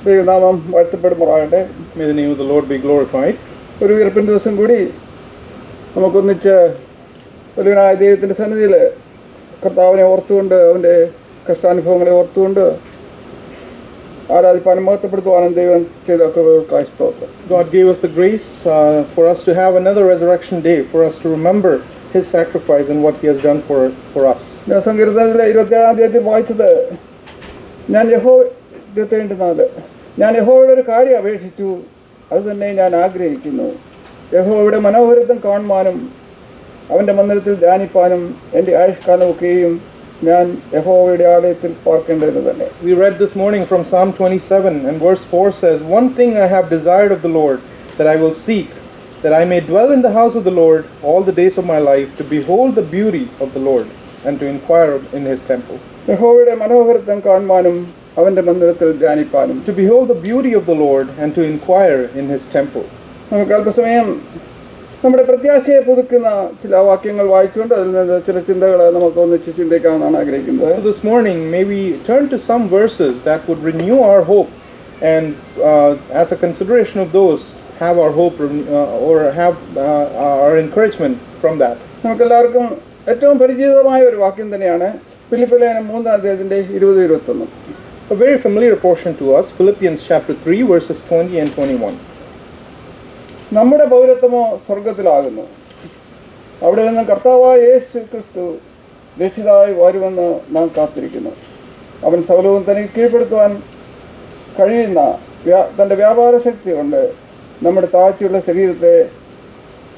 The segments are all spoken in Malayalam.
ദൈവനാമം വാഴ്ത്തപ്പെടുമാറാകട്ടെ. May the name of the Lord be glorified. ഒരു ഉയർപ്പിൻ്റെ ദിവസം കൂടി നമുക്കൊന്നിച്ച് വലിയവനായ ദൈവത്തിൻ്റെ സന്നിധിയിൽ കർത്താവിനെ ഓർത്തുകൊണ്ട് അവൻ്റെ കഷ്ടാനുഭവങ്ങളെ ഓർത്തുകൊണ്ട് ആരാധിപ്പാനും മഹത്വപ്പെടുത്തുവാനും ദൈവം ചെയ്ത കൃപകൾക്കായി സ്തോത്രം. God gave us the grace for us to have another resurrection day, for us to remember His sacrifice and what He has done for us. ഞാൻ സങ്കീർത്തനത്തിലെ 27-ാം അധ്യായത്തിൽ വായിച്ചത്, ഞാൻ യഹോവയുടെ ഒരു കാര്യം അപേക്ഷിച്ചു, അത് തന്നെ ഞാൻ ആഗ്രഹിക്കുന്നു. യഹോവയുടെ മനോഹരത്വം കാണുവാനും അവൻ്റെ മന്ദിരത്തിൽ ധ്യാനിപ്പാനും എൻ്റെ ആയുഷ്കാലമൊക്കെയും ഞാൻ യഹോവയുടെ ആലയത്തിൽ പാർക്കേണ്ടത് തന്നെ. We read this morning from Psalm 27 and verse 4 says, "One thing I have desired of the Lord, that I will seek, that I may dwell in the house of the Lord all the days of my life, to behold the beauty of the Lord and to inquire in His temple." യഹോവയുടെ മനോഹരത്വം കാണുവാനും അവൻ്റെ മന്ദിരത്തിൽ ധ്യാനിപ്പാനും. To behold the beauty of the Lord and to inquire in His temple. നമുക്ക് അല്പസമയം നമ്മുടെ പ്രത്യാശയെ പുതുക്കുന്ന ചില വാക്യങ്ങൾ വായിച്ചുകൊണ്ട് അതിൽ നിന്ന് ചില ചിന്തകൾ നമുക്ക് ഒന്നിച്ച് ചിന്തിക്കാമെന്നാണ് ആഗ്രഹിക്കുന്നത്. So this morning, may we turn to some verses that would renew our hope, and as a consideration of those, have our hope or have our encouragement from that. നമുക്കെല്ലാവർക്കും ഏറ്റവും പരിചിതമായ ഒരു വാക്യം തന്നെയാണ് ഫിലിപ്പിലേഖനം 3-ാം അധ്യായത്തിന്റെ 20-21. A very familiar portion to us, Philippians chapter 3, verses 20 and 21. നമ്മുടെ പൗരത്വമോ സ്വർഗത്തിലാകുന്നു, അവിടെ നിന്ന് കർത്താവായ യേശു ക്രിസ്തു രക്ഷിതായി വരുമെന്ന് നാം കാത്തിരിക്കുന്നു. അവൻ സകലവും തനിക്ക് കീഴ്പ്പെടുത്തുവാൻ കഴിയുന്ന തൻ്റെ വ്യാപാര ശക്തി കൊണ്ട് നമ്മുടെ താഴ്ചയുള്ള ശരീരത്തെ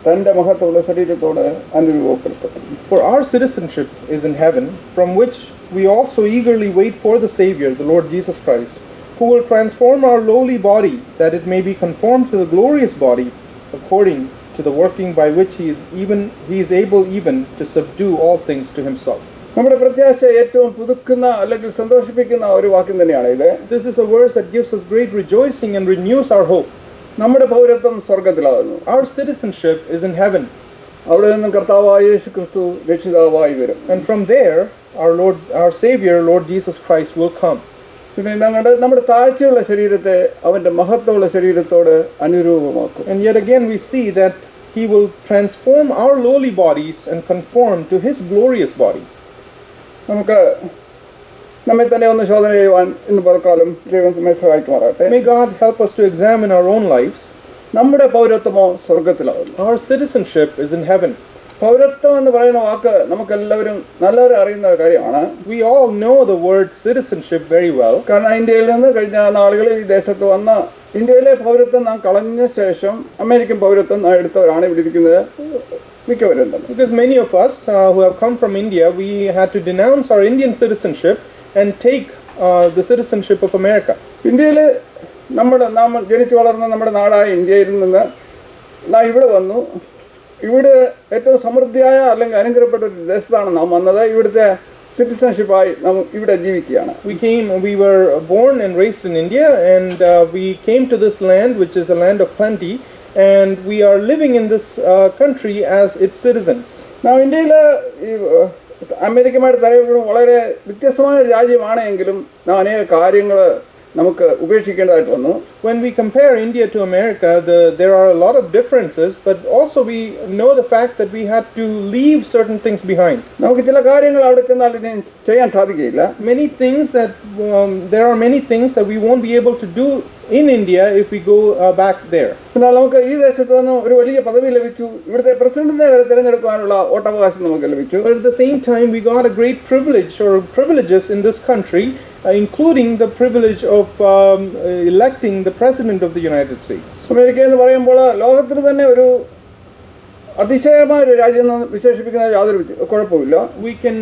തൻ്റെ മഹത്വമുള്ള ശരീരത്തോട് അനുരൂപപ്പെടുത്തും. For our citizenship is in heaven, from which we also eagerly wait for the Savior, the Lord Jesus Christ, who will transform our lowly body, that it may be conformed to the glorious body, according to the working by which he is able even to subdue all things to Himself. നമ്മുടെ പ്രത്യാശ ഏറ്റവും പുതുക്കുന്ന അല്ലെങ്കിൽ സന്തോഷിപ്പിക്കുന്ന ഒരു വാക്യം തന്നെയാണ് ഇത്. This is a verse that gives us great rejoicing and renews our hope. നമ്മുടെ പൗരത്വം സ്വർഗത്തിലാകുന്നു. Our citizenship is in heaven. അവിടെ നിന്നും കർത്താവായ യേശു ക്രിസ്തു രക്ഷിതാവായി വരും. And from there, our Savior, Lord Jesus Christ, will come. പിന്നെ നമ്മുടെ താഴ്ചയുള്ള ശരീരത്തെ അവൻ്റെ മഹത്വമുള്ള ശരീരത്തോട് അനുരൂപമാക്കും. And yet again we see that He will transform our lowly bodies and conform to His glorious body. നമുക്ക് നമ്മെ തന്നെ ഒന്ന് ശോധന ചെയ്യുവാൻ ഇന്ന് പലക്കാലം ദൈവം നമ്മെ സഹായിക്കുമാറാകട്ടെ. May God help us to examine our own lives. നമ്മുടെ പൗരത്വമോ സ്വർഗത്തിലാകുന്നു. Our citizenship is in heaven. പൗരത്വം എന്ന് പറയുന്ന വാക്ക് നമുക്കെല്ലാവരും നല്ലവരെ അറിയുന്ന കാര്യമാണ്. We all know the word citizenship very well. കാരണം ഇന്ത്യയിൽ നിന്ന് കഴിഞ്ഞ നാളുകളിൽ ഈ ദേശത്ത് വന്ന ഇന്ത്യയിലെ പൗരത്വം നാം കളഞ്ഞ ശേഷം അമേരിക്കൻ പൗരത്വം എടുത്തവരാണ് ഇവിടെ ഇരിക്കുന്നത് മിക്കവരും തന്നെ. Because many of us who have come from India, we had to denounce our Indian citizenship and take the citizenship of America. ഇന്ത്യയിൽ നാം ജനിച്ചു വളർന്ന നമ്മുടെ നാടായ ഇന്ത്യയിൽ നിന്ന് നാം ഇവിടെ വന്നു. ഇവിടെ ഏറ്റവും സമൃദ്ധിയായ അല്ലെങ്കിൽ അനുഗ്രഹപ്പെട്ട ഒരു ദേശത്താണ് നാം വന്നത്. ഇവിടുത്തെ സിറ്റിസൺഷിപ്പായി നാം ഇവിടെ ജീവിക്കുകയാണ്. We were born and raised in India, and we came to this land, which is a land of plenty, and we are living in this country as its citizens. നാം ഇന്ത്യയിൽ അമേരിക്കയുമായിട്ട് തരപ്പെടും വളരെ വ്യത്യസ്തമായ ഒരു രാജ്യമാണ് എങ്കിലും നാം അനേക കാര്യങ്ങൾ നമുക്ക് ഉപേക്ഷിക്കേണ്ടതായിട്ട് വന്നു. When we compare India to America, there are a lot of differences, but also we know the fact that we had to leave certain things behind. നമുക്ക് ചില കാര്യങ്ങൾ അവിടെ ചെന്നാൽ ഇനി ചെയ്യാൻ സാധിക്കില്ല. There are many things that we won't be able to do in India if we go back there. എന്നാൽ നമുക്ക് ഈ ദേശത്ത് നിന്ന് ഒരു വലിയ പദവി ലഭിച്ചു. ഇവിടുത്തെ പ്രസിഡന്റിനെ വരെ തിരഞ്ഞെടുക്കാനുള്ള വോട്ടവകാശം നമുക്ക് ലഭിച്ചു. But at the same time, we got a great privileges in this country, including the privilege of electing the President of the United States. America എന്ന് പറയുമ്പോൾ ലോകത്തിൽ തന്നെ ഒരു അതിശയമായ ഒരു രാജ്യം എന്ന് വിശേഷിപ്പിക്കുന്ന യാതൊരു കുഴപ്പമില്ല. We can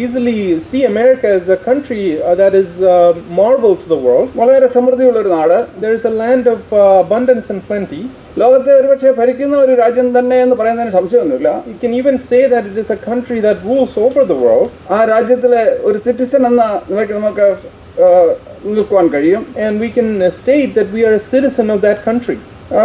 easily see America as a country that is marvel to the world. വളരെ സമൃദ്ധിയുള്ള ഒരു നാട്. There is a land of abundance and plenty. ലോകത്തെ ഒരുപക്ഷെ ഭരിക്കുന്ന ഒരു രാജ്യം തന്നെ എന്ന് പറയുന്നതിന് സംശയമൊന്നുമില്ല. You can even say that it is a country that rules over the world. ആ രാജ്യത്തിലെ ഒരു സിറ്റിസൺ എന്ന നിലയ്ക്ക് നമുക്ക് നിൽക്കുവാൻ കഴിയും. And we can state that we are a citizen of that country.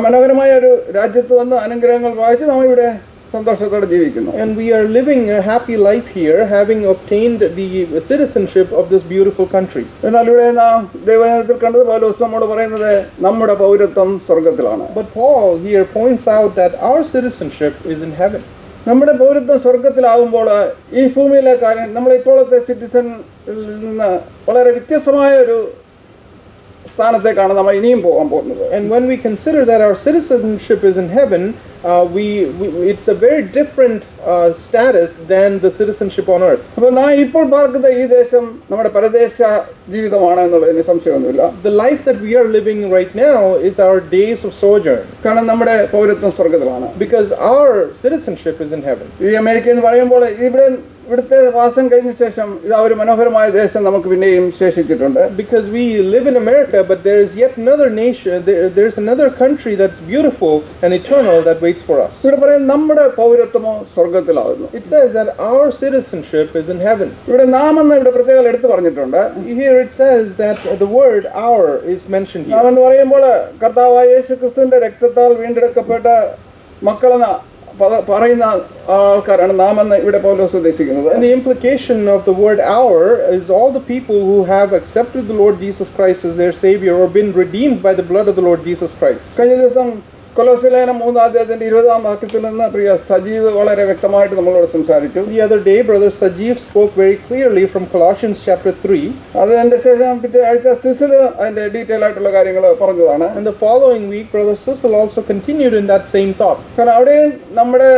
മനോഹരമായ ഒരു രാജ്യത്ത് വന്ന് അനുഗ്രഹങ്ങൾ വായിച്ച് നാം ഇവിടെ സന്തോഷത്തോടെ ജീവിക്കുന്നു. And we are living a happy life here, having obtained the citizenship of this beautiful country. എന്നാൽ ഇവിടെ നാം ദൈവവചനത്തിൽ കണ്ടത് പൗലോസ് നമ്മോട് പറയുന്നത് നമ്മുടെ പൗരത്വം സ്വർഗത്തിലാണ്. But Paul here points out that our citizenship is in heaven. നമ്മുടെ പൗരത്വം സ്വർഗത്തിലാകുമ്പോൾ ഈ ഭൂമിയിലെ കാര്യം നമ്മളെ ഇപ്പോഴത്തെ സിറ്റിസണിൽ നിന്ന് വളരെ വ്യത്യസ്തമായ ഒരു സ്ഥാനത്തേക്കാണ് നമ്മൾ ഇനിയും പോകാൻ പോകുന്നത്. And when we consider that our citizenship is in heaven, it's a very different status than the citizenship on earth. അപ്പോൾ നാം ഇപ്പോൾ പാർക്കുന്ന ഈ ദേശം നമ്മുടെ പരദേശ ജീവിതമാണ് എന്നുള്ളതിന് സംശയമൊന്നുമില്ല. The life that we are living right now is our days of sojourn. കാരണം നമ്മുടെ പൗരത്വം സ്വർഗത്തിലാണ്. Because our citizenship is in heaven. ഈ അമേരിക്ക എന്ന് പറയുമ്പോൾ ഇവിടുത്തെ വാസം കഴിഞ്ഞ ശേഷം ഇതാ ഒരു മനോഹരമായ ദേശം നമുക്ക് പിന്നെയും ശേഷിച്ചിട്ടുണ്ട്. Because we live in America, but there is yet another nation, there's another country that's beautiful and eternal that waits for us. ഇവിടെ പറയും നമ്മുടെ പൗരത്വമോ സ്വർഗത്തിലാകുന്നു. It says that our citizenship is in heaven. ഇവിടെ നാം എന്ന് ഇവിടെ പ്രത്യേകം എടുത്തു പറഞ്ഞിട്ടുണ്ട്. Here it says that the word our is mentioned നാം here. എന്ന് പറയുമ്പോൾ കർത്താവായ യേശു ക്രിസ്തുവിന്റെ രക്തത്താൽ വീണ്ടെടുക്കപ്പെട്ട മക്കളെന്ന പറയുന്ന ആൾക്കാരാണ് നാം എന്ന് ഇവിടെ പൗലോസ് ഉദ്ദേശിക്കുന്നത്. And the implication of the word our is all the people who have accepted the Lord Jesus Christ as their Savior or been redeemed by the blood of the Lord Jesus Christ. കഴിഞ്ഞ ദിവസം കൊലോസ്യലേഖനം 3-ന്റെ 20 നിന്ന് പ്രിയ സജീവ് വളരെ വ്യക്തമായിട്ട് നമ്മളോട് സംസാരിച്ചു. The other day, Brother Sajeev spoke very clearly from Colossians chapter 3. അതിന്റെ ശേഷം പിറ്റേ ആഴ്ച സിസിൽ അതിന്റെ ഡീറ്റെയിൽ ആയിട്ടുള്ള കാര്യങ്ങൾ പറഞ്ഞതാണ്. And the following week, Brother Cecil also continued in that same thought. കാരണം അവിടെയും നമ്മുടെ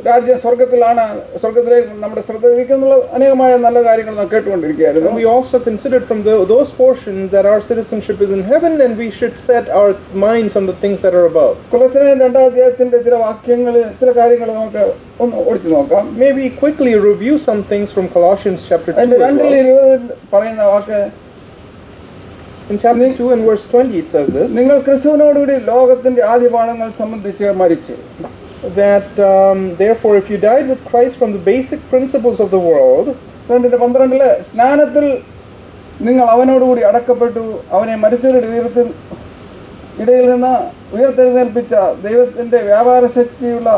രാജ്യം സ്വർഗത്തിലാണ്, സ്വർഗത്തിലേക്ക് നമ്മുടെ ശ്രദ്ധ തിരിക്കുന്നുള്ള അനേകമായ നല്ല കാര്യങ്ങൾ നാം കേട്ടുകൊണ്ടിരിക്കുകയായിരുന്നു. And we also considered from those portions that our citizenship is in heaven and we should set our minds on the things that are above. കൊലോസ്യലേഖനം 2-ന്റെ ചില വാക്യങ്ങൾ ചില കാര്യങ്ങൾ നമുക്ക് ഒന്ന് ഓടിച്ചു നോക്കാം. Maybe quickly review some things from Colossians chapter 2 അതിന്റെ as well. 2:20 പറയുന്ന വാക്ക്, In chapter 2 and verse 20 it says this, നിങ്ങൾ ക്രിസ്തുവിനോടുകൂടി ലോകത്തിന്റെ ആദിപാഠങ്ങൾ സംബന്ധിച്ച് മരിച്ചു. that therefore if you died with Christ from the basic principles of the world, 2:12 സ്നാനത്തിൽ നിങ്ങൾ അവനോടുകൂടി അടക്കപ്പെട്ടു, അവനെ മരിച്ചവരുടെ ഇടയിൽ നിന്ന് ഉയർത്തെഴുന്നേൽപ്പിച്ച ദൈവത്തിന്റെ വ്യാപാര ശക്തിയുള്ള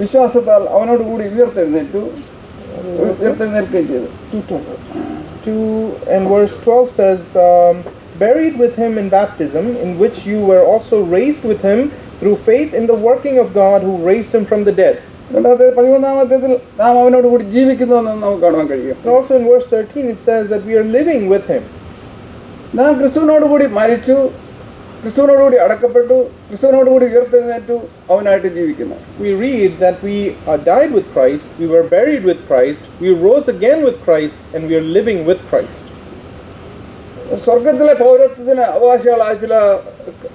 വിശ്വാസത്താൽ അവനോടുകൂടി ഉയർത്തെഴുന്നേൽക്കുകയും ചെയ്തു. 2 and verse 12 says, buried with him in baptism, in which you were also raised with him through faith in the working of God who raised him from the dead. 2:13 നാം അവനോടുകൂടി ജീവിക്കുന്നുവെന്ന് നമുക്ക് കാണാൻ കഴിയും. And also in verse 13 it says that we are living with him. നാം ക്രിസ്തുവിനോടുകൂടി മരിച്ചു, ക്രിസ്തുവിനോടുകൂടി അടക്കപ്പെട്ടു, ക്രിസ്തുവിനോടുകൂടി ഉയർത്തെഴുന്നേറ്റു, അവനായിട്ട് ജീവിക്കുന്നു. We read that we died with Christ, we were buried with Christ, we rose again with Christ, and we are living with Christ. സ്വർഗത്തിലെ പൗരത്വത്തിന് അവകാശികളായ ചില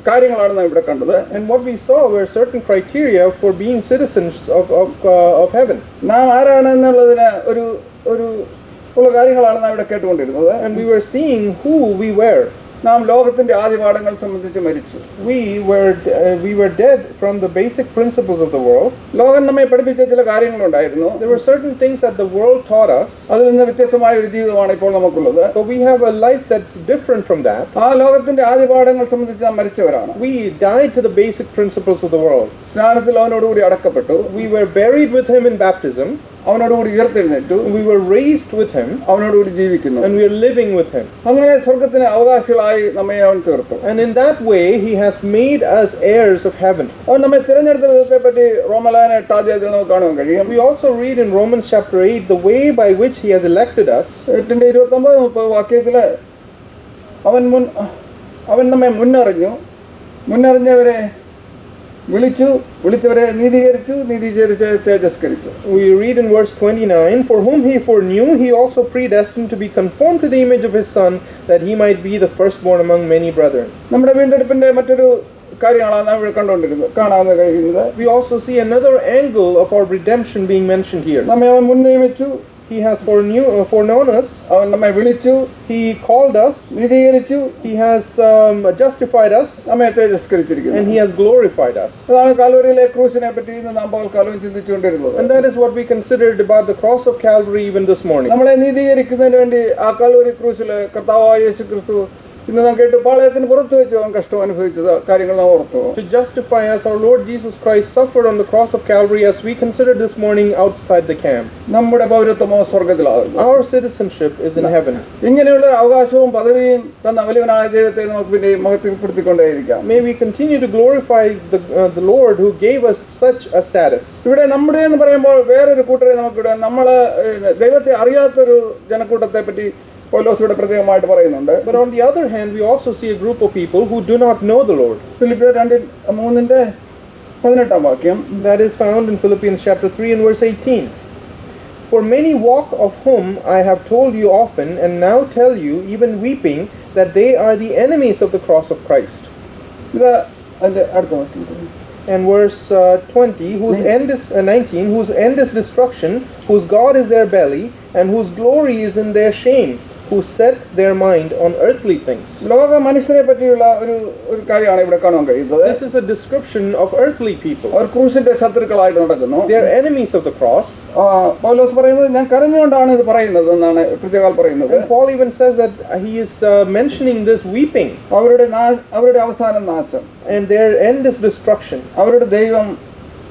കാര്യങ്ങളാണ് നാം ഇവിടെ കണ്ടത്. And what we saw were certain criteria for being citizens of heaven. നാം ആരാണെന്നുള്ളതിന് ഒരു ഉള്ള കാര്യങ്ങളാണ് നാം ഇവിടെ കേട്ടുകൊണ്ടിരുന്നത്. And we were seeing who we were. നാം ലോകത്തിന്റെ ആദിപാഠങ്ങൾ സംബന്ധിച്ച് മരിച്ചു. We were dead from the basic principles of the world. ലോകം നമ്മെ പഠിപ്പിച്ച ചില കാര്യങ്ങളുണ്ടായിരുന്നു. There were certain things that the world taught us. അതിൽ നിന്ന് വ്യത്യസ്തമായ ഒരു ജീവിതമാണ് ഇപ്പോൾ നമുക്കുള്ളത്. But we have a life that's different from that. ആ ലോകത്തിന്റെ ആദിപാഠങ്ങൾ സംബന്ധിച്ച് നാം മരിച്ചവരാണ്. We died to the basic principles of the world. സ്നാനത്തിൽ അവനോടുകൂടി അടക്കപ്പെട്ടു. We were buried with him in baptism. അവനോടുകൂടി ഉയർത്തെഴുന്നേറ്റു. We were raised with him. അവനോടുകൂടി ജീവിക്കുന്നു. And we are living with him. അങ്ങനെ സ്വർഗത്തിന് അവകാശികളായി നമ്മെ അവൻ തീർത്തു. And in that way he has made us heirs of heaven. അവൻ നമ്മെ തിരഞ്ഞെടുത്ത വിധത്തെ പറ്റി റോമലേഖനം 8-ൽ നമുക്ക് കാണാൻ കഴിയും. We also read in Romans chapter 8 the way by which he has elected us. 8:29-30 വാക്യത്തില് അവൻ നമ്മെ മുന്നറിഞ്ഞവരെ വിളിച്ചവരെ നീതീകരിച്ച് തേജസ്കരിച്ചു. We read in verse 29, for whom he foreknew he also predestined to be conformed to the image of his son, that he might be the firstborn among many brethren. നമ്മുടെ വീണ്ടെടുപ്പിന്റെ മറ്റൊരു കാര്യങ്ങളാണ് നാം ഇവിടെ കാണാൻ കഴിയുന്നത്. We also see another angle of our redemption being mentioned here. നമ്മെ അവൻ മുൻനിയമിച്ചു. He has foreknown us. അവൻ നമ്മെ വിളിച്ചു. He called us. നീതീകരിച്ചു. He has justified us. നമ്മെ തേജസ്കരിച്ചിരിക്കുന്നു. And he has glorified us. അതാണ് കാൽവരിയിലെ ക്രൂശിനെ പറ്റി ഇന്ന് നാം പകൽക്കാലം ചിന്തിച്ചുകൊണ്ടിരുന്നത്. And that is what we considered about the cross of Calvary even this morning. നമ്മളെ നീതീകരിക്കുന്നതിന് വേണ്ടി ആ കാൽവരി ക്രൂശിൽ കർത്താവായ യേശു ക്രിസ്തു ഇന്ന് നാം കേട്ട് പാളയത്തിന് പുറത്ത് വെച്ച് അവൻ കഷ്ടം അനുഭവിച്ചത് കാര്യങ്ങൾ നാം ഓർത്തു. To justify us, our Lord Jesus Christ suffered on the cross of Calvary, as we considered this morning outside the camp. നമ്മുടെ പൗരത്വമോ സ്വർഗത്തിലാകുന്നു. Our citizenship is in heaven. ഇങ്ങനെയുള്ള അവകാശവും പദവിയും തന്ന വലിയവനായ ദൈവത്തെ നമുക്ക് പിന്നെ മഹത്വപ്പെടുത്തിക്കൊണ്ടേയിരിക്കാം. May we continue to glorify the Lord who gave us such a status. ഇവിടെ നമ്മുടെ എന്ന് പറയുമ്പോൾ വേറൊരു കൂട്ടരെ നമുക്കിവിടെ ദൈവത്തെ അറിയാത്തൊരു ജനക്കൂട്ടത്തെ പറ്റി പൗലോസ് ഇവിടെ പ്രത്യേകമായിട്ട് പറയുന്നുണ്ട്. But on the other hand, we also see a group of people who do not know the Lord. ഫിലിപ്പിയർ 2:3 That is found in Philippians chapter 3 and verse 18. For many walk, of whom I have told you often, and now tell you, even weeping, that they are the enemies of the cross of Christ. ഇത് അതിന്റെ അടുത്ത വാക്യം. And verse 20, whose end is 19, whose end is destruction, whose God is their belly, and whose glory is in their shame, who set their mind on earthly things. ലോക മനുഷ്യരെ പറ്റിയുള്ള ഒരു കാര്യമാണ് ഇവിടെ കാണാൻ കഴിയുന്നത്. This is a description of earthly people. അവർ ക്രൂശിന്റെ ശത്രുക്കളായിട്ട് നടക്കുന്നു. They are enemies of the cross. പൗലോസ് പറയുന്നത് ഞാൻ കരഞ്ഞുകൊണ്ടാണ് ഇത് പറയുന്നത് എന്നാണ് പ്രത്യേകം പറയുന്നത്. And Paul even says that he is mentioning this weeping. അവരുടെ അവസാനം നാശം. And their end is destruction. അവരുടെ ദൈവം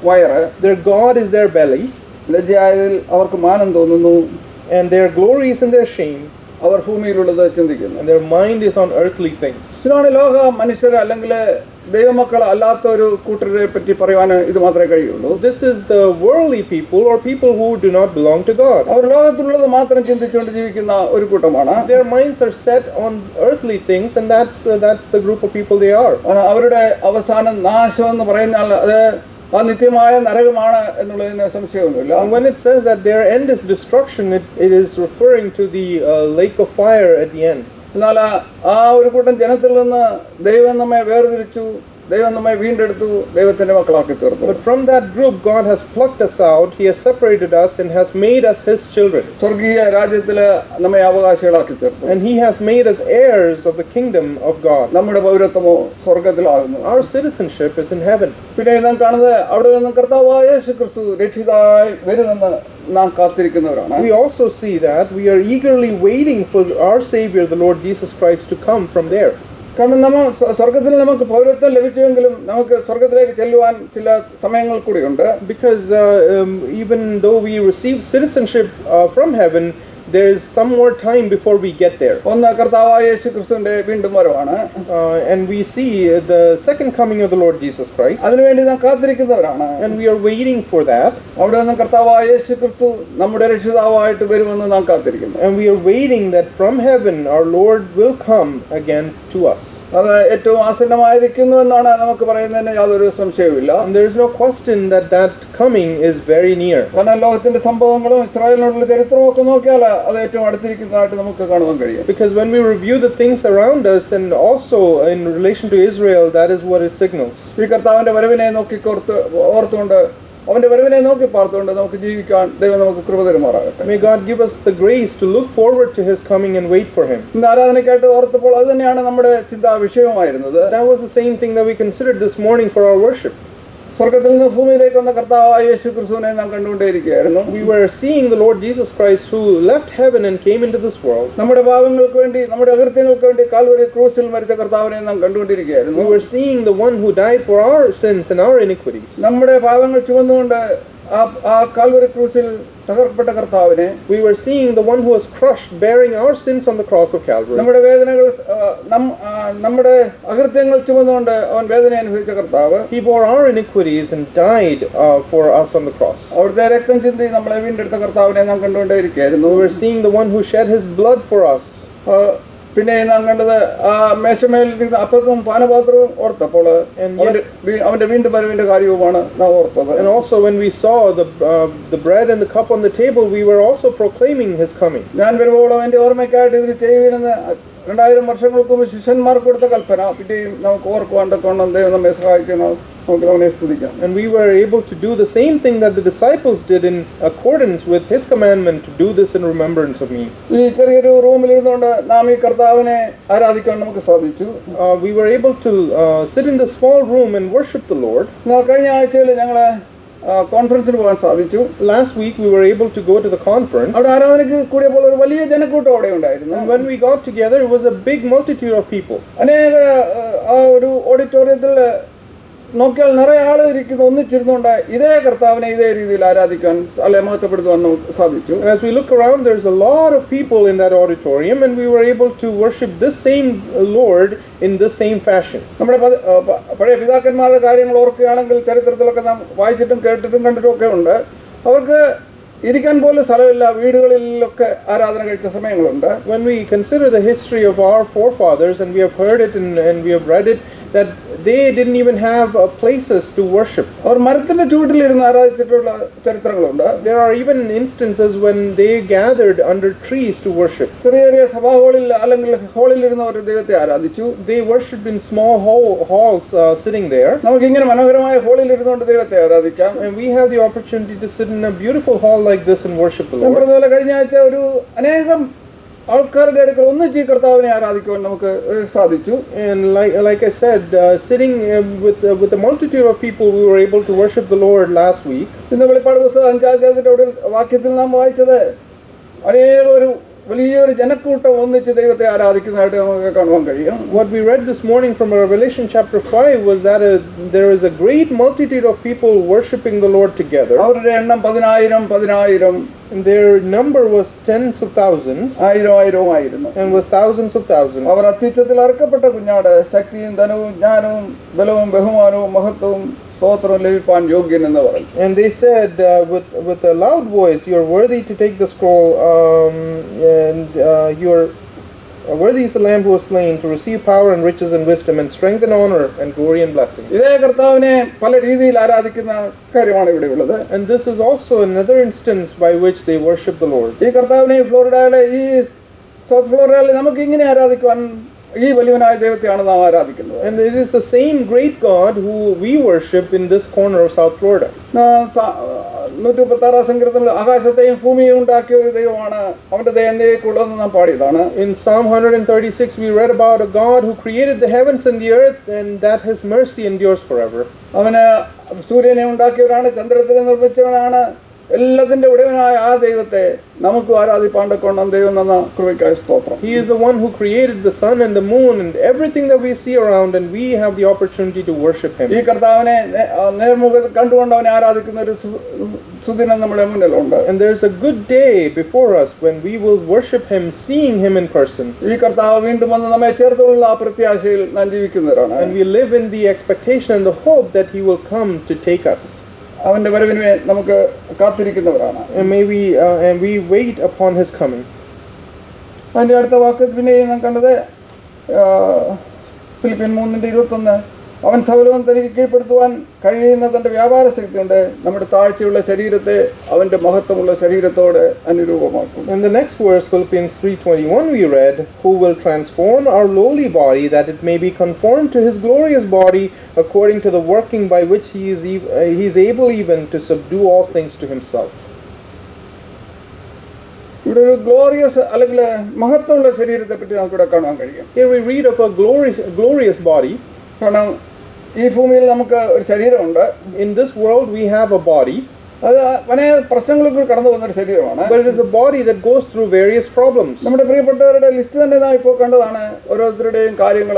വയറ്. Their God is their belly. ലജ്ജയായതിൽ അവർക്ക് മാനം തോന്നുന്നു. And their glory is in their shame. അവർ ഭൂമിയിലുള്ളത് ചിന്തിക്കുന്നു. And their mind is on earthly things. ഇതാണ് ലോക മനുഷ്യർ അല്ലെങ്കിൽ ദൈവമക്കൾ അല്ലാത്ത ഒരു കൂട്ടരെ പറ്റി പറയുവാൻ ഇത് മാത്രമേ കഴിയുള്ളൂ. This is the worldly people, or people who do not belong to God. അവർ ലോകത്തിലുള്ളത് മാത്രം ചിന്തിച്ചുകൊണ്ട് ജീവിക്കുന്ന ഒരു കൂട്ടമാണ്. Their minds are set on earthly things, and that's the group of people they are. അവരുടെ അവസാനം നാശം എന്ന് പറയുന്നാൽ അത് ആ നിത്യമായ നരകമാണ് എന്നുള്ളതിന് സംശയമൊന്നുമില്ല. And when it says that their end is destruction, it is referring to the lake of fire at the end. എന്നാൽ ആ ഒരു കൂട്ടം ജനത്തിൽ നിന്ന് ദൈവം നമ്മെ വേർതിരിച്ചു, ദൈവം നമ്മെ വീണ്ടെടുത്തു, ദൈവത്തിന്റെ മക്കളാക്കി തീർത്തു. But from that group God has plucked us out, he has separated us and has made us his children. സ്വർഗീയ രാജ്യത്തില് നമ്മെ അവകാശികളാക്കി തീർത്തു. And he has made us heirs of the kingdom of God. നമ്മുടെ പൗരത്വമോ സ്വർഗത്തിലാകുന്നു. Our citizenship is in heaven. പിന്നെ നാം കാണുന്നത് അവിടെ നിന്ന് കർത്താവായ യേശുക്രിസ്തു രക്ഷിതായി വരുമെന്ന് നാം കാത്തിരിക്കുന്നവരാണ്. We also see that we are eagerly waiting for our Savior, the Lord Jesus Christ, to come from there. കാരണം നമ്മൾ സ്വർഗത്തിൽ നമുക്ക് പൗരത്വം ലഭിച്ചുവെങ്കിലും നമുക്ക് സ്വർഗത്തിലേക്ക് ചെല്ലുവാൻ ചില സമയങ്ങൾ കൂടിയുണ്ട്. Because even though we receive citizenship from heaven, there is some more time before we get there. ഒന്ന് കർത്താവായ യേശുക്രിസ്തുവിന്റെ വീണ്ടും വരവാണ്. And we see the second coming of the Lord Jesus Christ. അതിനുവേണ്ടി നാം കാത്തിരിക്കുന്നവരാണ്. And we are waiting for that. അവിടെ നിന്ന് കർത്താവായ യേശുക്രിസ്തു നമ്മുടെ രക്ഷിതാവായിട്ട് വരുമെന്ന് നാം കാത്തിരിക്കുന്നു. And we are waiting that from heaven our Lord will come again to us. അത് ഏറ്റവും ആസന്നമായിരിക്കുന്നു എന്നാണ് നമുക്ക് പറയുന്നതിന് യാതൊരു സംശയവുമില്ല. And there is no question that coming is very near. കാരണം ലോകത്തിന്റെ സംഭവങ്ങളും ഇസ്രായേലിനോടുള്ള ചരിത്രവും ഒക്കെ നോക്കിയാൽ അത് ഏറ്റവും അടുത്തിരിക്കുന്നതായിട്ട് നമുക്ക് കാണുവാൻ കഴിയും. Because when we review the things around us, and also in relation to Israel, that is what it signals. ഈ കർത്താവിന്റെ വരവിനെ ഓർത്തുകൊണ്ട് അവന്റെ വരവിനെ നോക്കി പാർത്തുകൊണ്ട് നമുക്ക് ജീവിക്കാൻ ദൈവം നമുക്ക് കൃപ തരുമാറാകട്ടെ. May God give us the grace to look forward to his coming and wait for him. ഇന്ന് ആരാധനയ്ക്കായിട്ട് ഓർത്തപ്പോൾ അത് തന്നെയാണ് നമ്മുടെ ചിന്താ വിഷയമായിരുന്നത്. That was the same thing that we considered this morning for our worship. സ്വർഗത്തിൽ നിന്ന് ഭൂമിയിലേക്ക് വന്ന കർത്താവായ യേശുക്രിസ്തുവിനെ നാം കണ്ടുകൊണ്ടേയിരിക്കുകയായിരുന്നു. We were seeing the Lord Jesus Christ who left heaven and came into this world. നമ്മുടെ പാപങ്ങൾക്ക് വേണ്ടി, നമ്മുടെ അകൃത്യങ്ങൾക്ക് വേണ്ടി കാൽവരി ക്രൂസിൽ മരിച്ച കർത്താവിനെ നാം കണ്ടുകൊണ്ടിരിക്കുകയായിരുന്നു. We were seeing the one who died for our sins and our iniquities. നമ്മുടെ പാപങ്ങൾ ചുമന്നുകൊണ്ട് ആ കാൽവരി ക്രൂസിൽ തകർക്കപ്പെട്ട കർത്താവിനെ, we were seeing the one who was crushed, bearing our sins on the cross of Calvary. നമ്മുടെ വേദനകൾ, നമ്മുടെ അകൃത്യങ്ങൾ ചുമന്നുകൊണ്ട് അവൻ വേദന അനുഭവിച്ച കർത്താവ്, he bore our iniquities and died for us on the cross. അവിടുത്തെ രക്തം ചിന്തി നമ്മളെ വീണ്ടെടുത്ത കർത്താവിനെ നാം കണ്ടുകൊണ്ടേയിരിക്കുകയായിരുന്നു. We were seeing the one who shed his blood for us. പിന്നെ നാം കണ്ടത് ആ മേശമേലിരിക്കുന്ന അപ്പത്തും പാനപാത്രവും ഓർത്തപ്പോൾ അവന്റെ വീണ്ടും വരവിന്റെ കാര്യവുമാണ് നാം ഓർത്തത്. And also when we saw the bread and the cup on the table, we were also proclaiming his coming. ഞാൻ വരുവോളം എന്റെ ഓർമ്മയ്ക്കായിട്ട് ഇത് ചെയ്യുവിനെന്ന് 2000 വർഷങ്ങൾക്ക് മുമ്പ് ശിഷ്യന്മാർക്ക് കൊടുത്ത കൽപ്പന പിന്നെയും നമുക്ക് ഓർക്കുവാൻ തക്കവണ്ണം ദൈവം നമ്മെ സഹായിക്കണം. And we were able to do the same thing that the disciples did in accordance with his commandment, to do this in remembrance of me. ഈ ചെറിയൊരു റൂമിലിരുന്നുകൊണ്ട് നാം ഈ കർത്താവിനെ ആരാധിക്കാൻ നമുക്ക് സാധിച്ചു. We were able to sit in the small room and worship the Lord. കഴിഞ്ഞ ആഴ്ചയിൽ ഞങ്ങൾ കോൺഫറൻസിന് പോകാൻ സാധിച്ചു. Last week we were able to go to the conference. അവിടെ ആരാധനയ്ക്ക് കൂടിയപ്പോൾ ഒരു വലിയ ജനക്കൂട്ടം അവിടെ ഉണ്ടായിരുന്നു. And when we got together, it was a big multitude of people. അനേക ആ ഒരു ഓഡിറ്റോറിയത്തിൽ നോക്കിയാൽ നിറയെ ആള് ഇരിക്കുന്നു, ഒന്നിച്ചിരുന്നുകൊണ്ട് ഇതേ കർത്താവിനെ ഇതേ രീതിയിൽ ആരാധിക്കാൻ അല്ലെ മഹത്വപ്പെടുത്തുവാൻ നമുക്ക് സാധിച്ചു. And as we look around, there's a lot of people in that auditorium, and we were able to worship this same Lord in the same fashion. നമ്മുടെ പഴയ പിതാക്കന്മാരുടെ കാര്യങ്ങൾ ഓർക്കുകയാണെങ്കിൽ ചരിത്രത്തിലൊക്കെ നാം വായിച്ചിട്ടും കേട്ടിട്ടും കണ്ടിട്ടും ഒക്കെ ഉണ്ട്. അവർക്ക് ഇരിക്കാൻ പോലും സ്ഥലമില്ല, വീടുകളിലൊക്കെ ആരാധന കഴിച്ച സമയങ്ങളുണ്ട്. When we consider the history of our forefathers, and we have heard it and we have read it, that they didn't even have places to worship. അവർ മരത്തിന്റെ ചുവട്ടിലിരുന്ന് ആരാധിച്ചിട്ടുള്ള ചരിത്രങ്ങളുണ്ട്. There are even instances when they gathered under trees to worship. ചെറിയ ചെറിയ സഭാ ഹാളിൽ അല്ലെങ്കിൽ ഹാളിലിരുന്ന് അവർ ദൈവത്തെ ആരാധിച്ചു. They worshipped in small halls sitting there. നമുക്ക് ഇങ്ങനെ മനോഹരമായ ഹാളിൽ ഇരുന്നുകൊണ്ട് ദൈവത്തെ ആരാധിക്കാം. And we have the opportunity to sit in a beautiful hall like this and worship the Lord. അതുപോലെ കഴിഞ്ഞ ആഴ്ച ഒരു അനേകം ആൾക്കാരുടെ അടുക്കൽ ഒന്നിച്ച് കർത്താവിനെ ആരാധിക്കുവാൻ നമുക്ക് സാധിച്ചു. And like I said, sitting with a multitude of people, we were able to worship the Lord last week. ഇന്ന് വെളിപ്പാട് പുസ്തകം 5-ാം അധ്യായത്തിന്റെ വാക്യത്തിൽ നാം വായിച്ചത് അനേക ഒരു വലിയൊരു ജനക്കൂട്ടം ഒന്നിച്ച് ദൈവത്തെ ആരാധിക്കുന്നതായിട്ട് നമുക്ക് കാണുവാൻ കഴിയും. What we read this morning from Revelation chapter 5 was that there is a great multitude of people worshiping the Lord together. അവരുടെ എണ്ണം 10,000 And their number was tens of thousands. 1000 ആയിരുന്നു. And was thousands of thousands. അവർ അത്യുച്ചത്തിൽ അർക്കപ്പെട്ട കുഞ്ഞാട് ശക്തിയും ധനവും ജ്ഞാനവും ബലവും ബഹുമാനവും മഹത്വവും സ്തോത്രം ലഭിപ്പാൻ യോഗ്യൻ എന്ന് പറഞ്ഞു. And they said with a loud voice, "You are worthy to take the scroll, and you are worthy is the Lamb who was slain to receive power and riches and wisdom and strength and honor and glory and blessing." ഇതേ കർത്താവിനെ പല രീതിയിൽ ആരാധിക്കുന്ന കാര്യമാണ് ഇവിടെ ഉള്ളത്. And this is also another instance by which they worship the Lord. ഈ കർത്താവിനെ ഫ്ലോറിഡയിലെ ഈ സൗത്ത് ഫ്ലോറിഡയിൽ നമുക്ക് ഇങ്ങനെ ആരാധിക്കുവാൻ ഈ വലിയവനായ ദൈവത്തെയാണ് നാം ആരാധിക്കുന്നത്. And it is the same great God who we worship in this corner of South Florida. 136 സങ്കീർത്തനത്തിൽ ആകാശത്തെയും ഭൂമിയെയും ഉണ്ടാക്കിയ ഒരു ദൈവമാണ്, അവന്റെ ദയ എന്നേക്കുള്ളതെന്ന് നാം പാടിയതാണ്. In Psalm 136 we read about a God who created the heavens and the earth, and that his mercy endures forever. അവന് സൂര്യനെ ഉണ്ടാക്കിയവനാണ്, ചന്ദ്രനെ നിർമ്മിച്ചവനാണ്, എല്ലാത്തിന്റെ ഉടയവനായ ആ ദൈവത്തെ നമുക്ക് ആരാധിപ്പാണ്ടക്കൊണ്ടും ദൈവം എന്ന കൃപയ്ക്കായി സ്തോത്രം. He is the one who created the sun and the moon and everything that we see around, and we have the opportunity to worship him. ഈ കർത്താവിനെ നേർമുഖത്തിൽ കണ്ടുകൊണ്ട് അവനെ ആരാധിക്കുന്ന ഒരു സുദിനം നമ്മുടെ മുന്നിലുണ്ട്. And there's a good day before us when we will worship him, seeing him in person. ഈ കർത്താവ് വീണ്ടും വന്ന് നമ്മെ ചേർത്തുള്ള ആ പ്രത്യാശയിൽ നാം ജീവിക്കുന്നവരാണ്. And we live in the expectation and the hope that he will come to take us. അവന്റെ വരവിനെ നമുക്ക് കാത്തിരിക്കുന്നവരാണ്. And we wait upon his coming. അതിന്റെ അടുത്ത വാക്യത്തിൽ പിന്നെ നാം കണ്ടത് ഫിലിപ്പിയർ 3:21, അവൻ സകലവും തനിക്ക് കീഴ്പ്പെടുത്തുവാൻ കഴിയുന്ന തന്റെ വ്യാപാര ശക്തിയുണ്ട് നമ്മുടെ താഴ്ചയുള്ള ശരീരത്തെ അവന്റെ മഹത്വമുള്ള ശരീരത്തോട് അനുരൂപമാക്കും. In the next verse, Philippians 3:21, we read, "Who will transform our lowly body that it may be conformed to his glorious body according to the working by which he is able even to subdue all things to himself." ഇവിടെ ഒരു ഗ്ലോറിയസ് അല്ലെങ്കിൽ മഹത്വമുള്ള ശരീരത്തെ പറ്റി നമുക്കിവിടെ കാണാൻ കഴിയും. Here we read of a glorious body. കാരണം ഈ ഭൂമിയിൽ നമുക്ക് ഒരു ശരീരമുണ്ട്. In this world we have a body. അത് അനേക പ്രശ്നങ്ങളിലൂടെ കടന്നു പോകുന്ന ഒരു ശരീരമാണ്. But it is a body that goes through various problems. നമ്മുടെ പ്രിയപ്പെട്ടവരുടെ ലിസ്റ്റ് തന്നെ നാം ഇപ്പോൾ കണ്ടതാണ്. ഓരോരുത്തരുടെയും കാര്യങ്ങൾ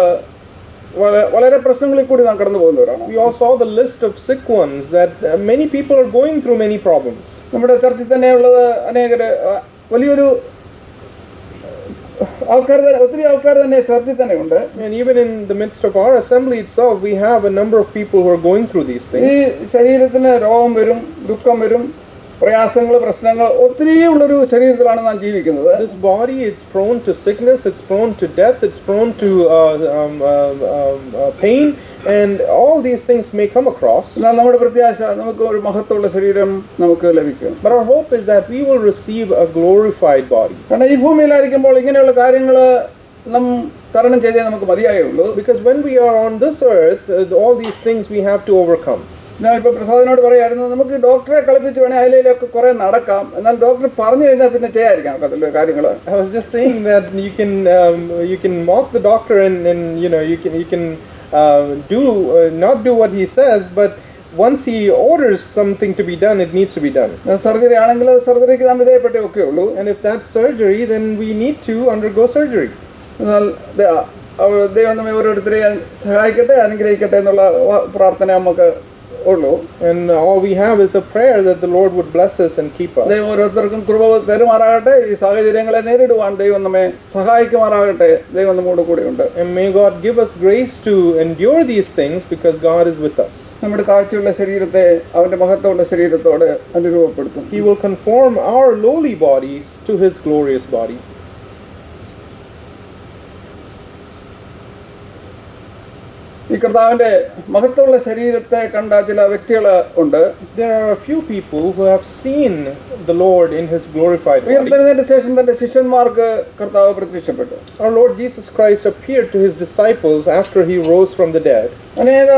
വളരെ പ്രശ്നങ്ങളിൽ കൂടി നാം കടന്നു പോകുന്നവരാണ്. We all saw the list of sick ones that many people are going through many problems. നമ്മുടെ ചർച്ചിൽ തന്നെയുള്ളത് അനേകര് വലിയൊരു ഒത്തിരി ആൾക്കാർ തന്നെ ചർച്ചിൽ തന്നെ ഉണ്ട്. And even in the midst of our assembly itself, we have a number of people who are going through these things. ഈ ശരീരത്തിന് രോഗം വരും, ദുഃഖം വരും, പ്രയാസങ്ങൾ, പ്രശ്നങ്ങൾ ഒത്തിരി ഉള്ളൊരു ശരീരത്തിലാണ് നാം ജീവിക്കുന്നത്. This body, it's prone to sickness, it's prone to death, it's prone to pain, and all these things may come across. എന്നാൽ നമ്മുടെ പ്രത്യാശ നമുക്ക് ഒരു മഹത്വമുള്ള ശരീരം നമുക്ക് ലഭിക്കും. But our hope is that we will receive a glorified body. കാരണം ഈ ഭൂമിയിലായിരിക്കുമ്പോൾ ഇങ്ങനെയുള്ള കാര്യങ്ങൾ നാം തരണം ചെയ്തേ നമുക്ക് മതിയായുള്ളൂ. Because when we are on this earth, all these things we have to overcome. ഞാൻ ഇപ്പോൾ പ്രസാദിനോട് പറയായിരുന്നു, നമുക്ക് ഡോക്ടറെ കളിപ്പിച്ച് വേണേൽ അതിലൊക്കെ കുറെ നടക്കാം, എന്നാൽ ഡോക്ടർ പറഞ്ഞു കഴിഞ്ഞാൽ പിന്നെ ചെയ്യാതിരിക്കാം ഒക്കത്തില്ല കാര്യങ്ങൾ. I was just saying that you can mock the doctor and you can not do what he says, but once He orders something to be done, it needs to be done. Surgery ആണെങ്കിൽ സർജറിക്ക് നാം വിധേയപ്പെട്ടേ ഒക്കെ ഉള്ളൂ. And if that's surgery, then we need to undergo surgery. എന്നാൽ ദൈവം നമ്മെ ഓരോരുത്തരെയും സഹായിക്കട്ടെ, അനുഗ്രഹിക്കട്ടെ എന്നുള്ള പ്രാർത്ഥന നമുക്ക് ഉള്ളൂ. And all we have is the prayer that the Lord would bless us and keep us. ദൈവം ഓരോരുത്തർക്കും കൃപ തരുമാറാകട്ടെ. ഈ സാഹചര്യങ്ങളെ നേരിടുവാൻ ദൈവം നമ്മെ സഹായിക്കുമാറാകട്ടെ. ദൈവം നമ്മോട് കൂടെയുണ്ട്. And may God give us grace to endure these things because God is with us. നമ്മുടെ കാഴ്ചയുള്ള ശരീരത്തെ അവന്റെ മഹത്വമുള്ള ശരീരത്തോട് അനുരൂപപ്പെടുത്തും. He will conform our lowly bodies to His glorious body. ഈ കർത്താവിന്റെ മഹത്വമുള്ള ശരീരത്തെ കണ്ട ചില വ്യക്തികൾ ഉണ്ട്. There are a few people who have seen the Lord in His glorified body. ഉയർത്തെഴുന്നേറ്റ ശേഷം തന്റെ ശിഷ്യന്മാർക്ക് കർത്താവ് പ്രത്യക്ഷപ്പെട്ടു. Our Lord Jesus Christ appeared to His disciples after He rose from the dead. അനേക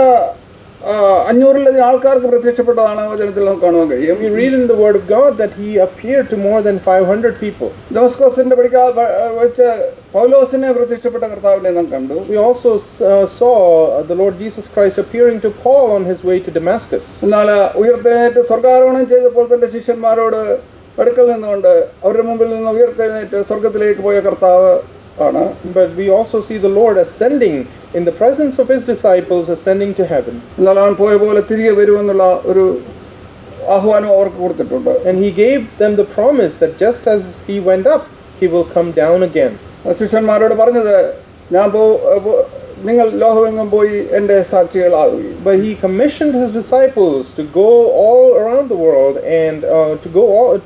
500-ലധികം ആൾക്കാർക്ക് പ്രത്യക്ഷപ്പെട്ടതാണ് വചനത്തിൽ നമുക്ക് കാണുവാൻ കഴിയും. We read in the Word of God that He appeared to more than 500 people. ദമസ്കോസിന്റെ വെച്ച പൗലോസിനെ പ്രത്യക്ഷപ്പെട്ട കർത്താവിനെ നാം കണ്ടു. We also saw the Lord Jesus Christ appearing to Paul on his way to Damascus. എന്നാൽ ഉയർത്തെഴുന്നേറ്റ് സ്വർഗ്ഗാരോഹണം ചെയ്തപ്പോൾ തന്റെ ശിഷ്യന്മാരോട് അടുക്കൽ നിന്നുകൊണ്ട് അവരുടെ മുമ്പിൽ നിന്ന് ഉയർത്തെഴുന്നേറ്റ് സ്വർഗത്തിലേക്ക് പോയ കർത്താവ് ആണ്. But we also see the Lord ascending in the presence of His disciples, ascending to heaven. എന്നാൽ അവൻ പോയ പോലെ തിരികെ വരുമെന്നുള്ള ഒരു ആഹ്വാനം അവർക്ക് കൊടുത്തിട്ടുണ്ട്. And He gave them the promise that just as He went up, He will come down again. ശിഷ്യന്മാരോട് പറഞ്ഞത്, നിങ്ങൾ ലോകമെങ്ങും പോയി എൻ്റെ സാക്ഷികളാകുകയും. But He commissioned His disciples to go all around the world and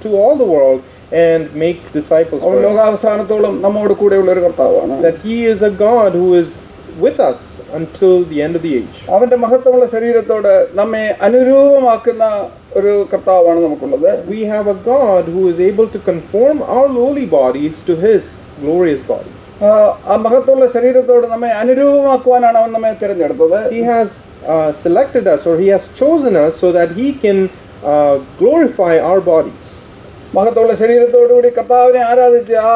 to all the world and make disciples. അവൻ ലോകാവസാനത്തോളം നമ്മോട് കൂടെയുള്ള ഒരു കർത്താവാണ്. That He is a God who is with us until the end of the age. അവന്റെ മഹത്വമുള്ള ശരീരത്തോട് നമ്മെ അനുരൂപമാക്കുന്ന ഒരു കർത്താവാണ് നമുക്കുള്ളത്. We have a God who is able to conform our lowly bodies to His glorious body. ആ മഹത്വമുള്ള ശരീരത്തോട് നമ്മെ അനുരൂപമാക്കുവാനാണ് അവൻ നമ്മെ തിരഞ്ഞെടുത്തത്. He has selected us, or He has chosen us so that He can glorify our bodies. മഹത്വമുള്ള ശരീരത്തോടുകൂടി കർത്താവിനെ ആരാധിച്ച് ആ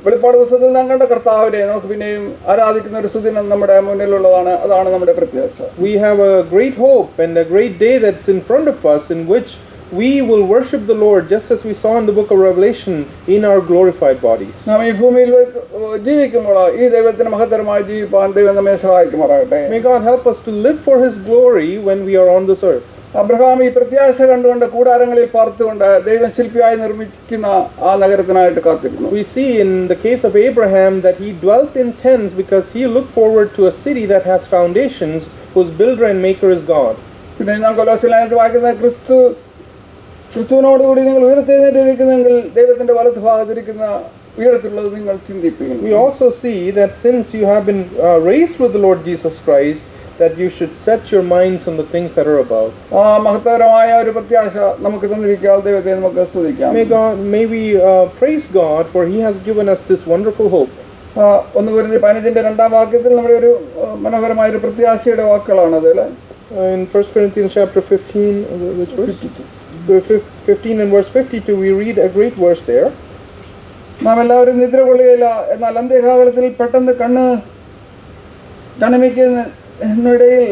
വെളിപ്പാട് പുസ്തകത്തിൽ നാം കണ്ട കർത്താവിനെ നമുക്ക് പിന്നെയും ആരാധിക്കുന്ന ഒരു സുദിനം നമ്മുടെ മുന്നിലുള്ളതാണ്. അതാണ് നമ്മുടെ പ്രത്യാശ. We have a great hope and a great day that's in front of us in which we will worship the Lord just as we saw in the book of Revelation in our glorified bodies. നാം ഈ ഭൂമിയിൽ ജീവിക്കുമ്പോൾ ഈ ദൈവത്തിന് മഹത്തരമായി ജീവിപ്പാൻ ദൈവം നമ്മെ സഹായിക്കുമാറാകട്ടെ. May God help us to live for His glory when we are on this earth. Abraham ഈ പ്രത്യാശ കണ്ടുകൊണ്ട് കൂടാരങ്ങളിൽ പാർത്തുകൊണ്ട് ദൈവം ശില്പിയായി നിർമ്മിക്കുന്ന ആ നഗരത്തിനായിട്ട് കാത്തിരുന്നു. We see in the case of Abraham that he dwelt in tents because he looked forward to a city that has foundations, whose builder and maker is God. പിന്നെ നാം കൊലോസ്യലേഖനത്തിൽ വായിക്കുന്ന ക്രിസ്തുവിനോടുകൂടി നിങ്ങൾ ഉയർത്തെഴുന്നേറ്റിരിക്കുന്നെങ്കിൽ ദൈവത്തിന്റെ വലത്ത് ഭാഗത്തിരിക്കുന്ന ഉയരത്തിലുള്ളത് നിങ്ങൾ ചിന്തിപ്പിക്കും. We also see that since you have been raised with the Lord Jesus Christ, that you should set your minds on the things that are above. ആ മഹത്തരമായ ഒരു പ്രത്യാശ നമുക്ക് തന്നിരിക്കാൻ ദൈവത്തെ നമുക്ക് സ്തുതിക്കാം. May we praise God, for He has given us this wonderful hope. 1 Corinthians 15:2 വാക്യത്തിൽ നമ്മുടെ ഒരു മനോഹരമായ ഒരു പ്രത്യാശയുടെ വാക്കുകളാണ് അതിൽ. In 1 Corinthians chapter 15, which verse? 15 and verse 52, we read a great verse there. നാം എല്ലാവരും നിദ്ര കൊള്ളുകയില്ല, എന്നാൽ അന്ത്യകാലത്തിൽ പെട്ടെന്ന് കണ്ണിമയ്ക്കിടയിൽ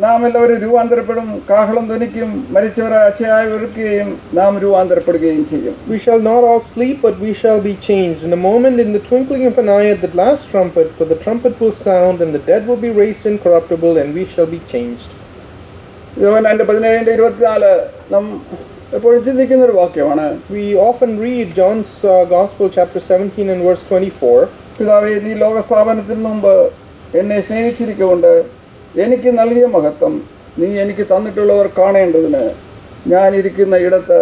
നാം എല്ലാവരും രൂപാന്തരപ്പെടും, കാഹളം ധ്വനിക്കും, മരിച്ചവരെ അക്ഷയായി വെറുക്കുകയും നാം രൂപാന്തരപ്പെടുകയും ചെയ്യും. We shall not all sleep, but we shall be changed in a moment, in the twinkling of an eye, at the last trumpet. For the trumpet will sound, and the dead will be raised incorruptible, and we shall be changed. യോഹന്നാന്റെ 17:24 നാം എപ്പോഴും ചിന്തിക്കുന്ന ഒരു വാക്യമാണ്. We often read John's Gospel chapter 17 and verse 24. പിതാവേ, നീ ലോകസ്ഥാപനത്തിന് മുമ്പ് എന്നെ സ്നേഹിച്ചിരിക്കൊണ്ട് എനിക്ക് നൽകിയ മഹത്വം നീ എനിക്ക് തന്നിട്ടുള്ളവർ കാണേണ്ടതിന് ഞാൻ ഇരിക്കുന്ന ഇടത്ത്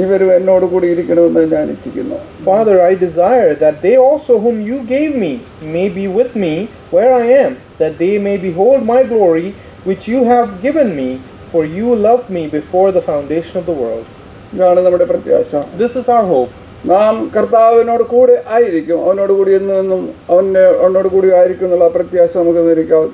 ഇവരും എന്നോട് കൂടി ഇരിക്കണമെന്ന് ഞാൻ ഇച്ഛിക്കുന്നു. Father, I desire that they also whom you gave me may be with me where I am, that they may behold my glory which you have given me, for you loved me before the foundation of the world. ഇതാണ് നമ്മുടെ പ്രത്യാശ. This is our hope. നാം കർത്താവിനോട് കൂടെ ആയിരിക്കും, അവനോട് കൂടി എന്നും അവനോട് കൂടി ആയിരിക്കും എന്നുള്ള പ്രത്യാശ നമുക്ക്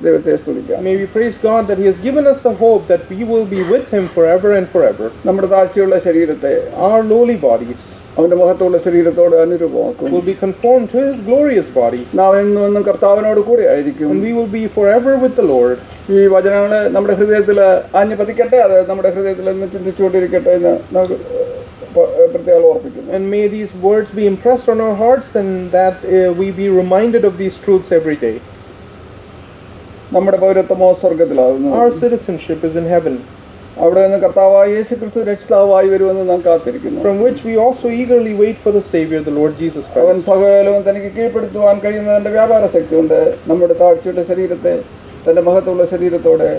ദൈവത്തെ സ്തുതിക്കാം. May we praise God that He has given us the hope that we will be with Him forever and forever. നമ്മുടെ താഴ്ചയുള്ള ശരീരത്തെ, our lowly bodies, അവന്റെ മഹത്വമുള്ള ശരീരത്തോട് അനുരൂപമാക്കും. Will be conformed to his glorious body. നാം എന്നും കർത്താവിനോട് കൂടെ ആയിരിക്കും. And we will be forever with the Lord. ഈ വചനങ്ങള് നമ്മുടെ ഹൃദയത്തിൽ ആഞ്ഞു പതിക്കട്ടെ, അത് നമ്മുടെ ഹൃദയത്തിൽ എന്ന് ചിന്തിച്ചുകൊണ്ടിരിക്കട്ടെ എന്ന് നമുക്ക് പ്രത്യേകം ഓർപ്പിക്കുന്നു. And may these words be impressed on our hearts, and that we be reminded of these truths every day. നമ്മുടെ പൗരത്വമോ സ്വർഗത്തിലാകുന്നു. Our citizenship is in heaven, അവിടെ നിന്ന് കർത്താവായ യേശുക്രിസ്തു രക്ഷിതാവായി വരുമെന്ന് നാം കാത്തിരിക്കുന്നു. from which we also eagerly wait for the Savior, the Lord Jesus അവൻ Christ. സകലവും തനിക്ക് കീഴ്പ്പെടുത്തുവാൻ കഴിയുന്നതിന്റെ വ്യാപാര ശക്തി കൊണ്ട് നമ്മുടെ താഴ്ചയുടെ ശരീരത്തെ തന്റെ മഹത്വമുള്ള ശരീരത്തോടെ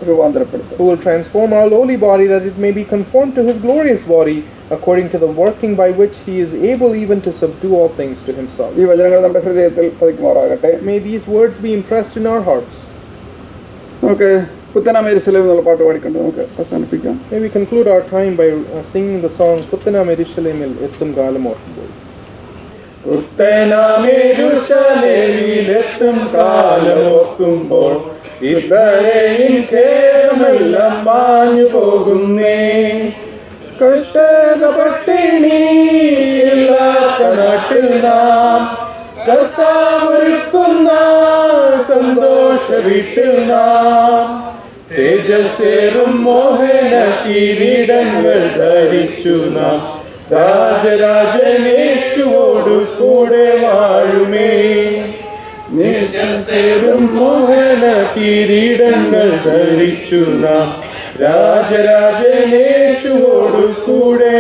രൂപാന്തരപ്പെടുത്തും. Who will transform our lowly body that it may be conformed to his glorious body, according to the working by which he is able even to subdue all things to himself. ഈ വചനങ്ങൾ നമ്മുടെ ഹൃദയത്തിൽ പതിക്കുമാറാകട്ടെ. May these words be impressed in our hearts. നമുക്ക് പുത്തനാം യെരൂശലേം എന്നുള്ള പാട്ട് പാടിക്കൊണ്ട് നമുക്ക് അവസാനിപ്പിക്കാം. May we conclude our time by singing the song Puttanam Yerushalemil Ettum Galam Orkumbol. പുത്തനാം യെരൂശലേമിലെത്തും കാലമോർക്കുമ്പോൾ Ibrahim ഖേദമെല്ലാം മാഞ്ഞു പോകുന്നേ. കഷ്ടത പട്ടിണി ഇല്ലാത്ത നാട്ടിൽ നാം കർത്താവൊരുക്കുന്ന സന്തോഷ വീട്ടിൽ നാം തേജസ്സേറും മോഹന കിരീടങ്ങൾ ധരിച്ചു നാം രാജരാജനേശുവോടു കൂടെ വാഴുമേ. തേജസ്സേറും മോഹന കിരീടങ്ങൾ ധരിച്ചു നാം രാജരാജനേശുവോടു കൂടെ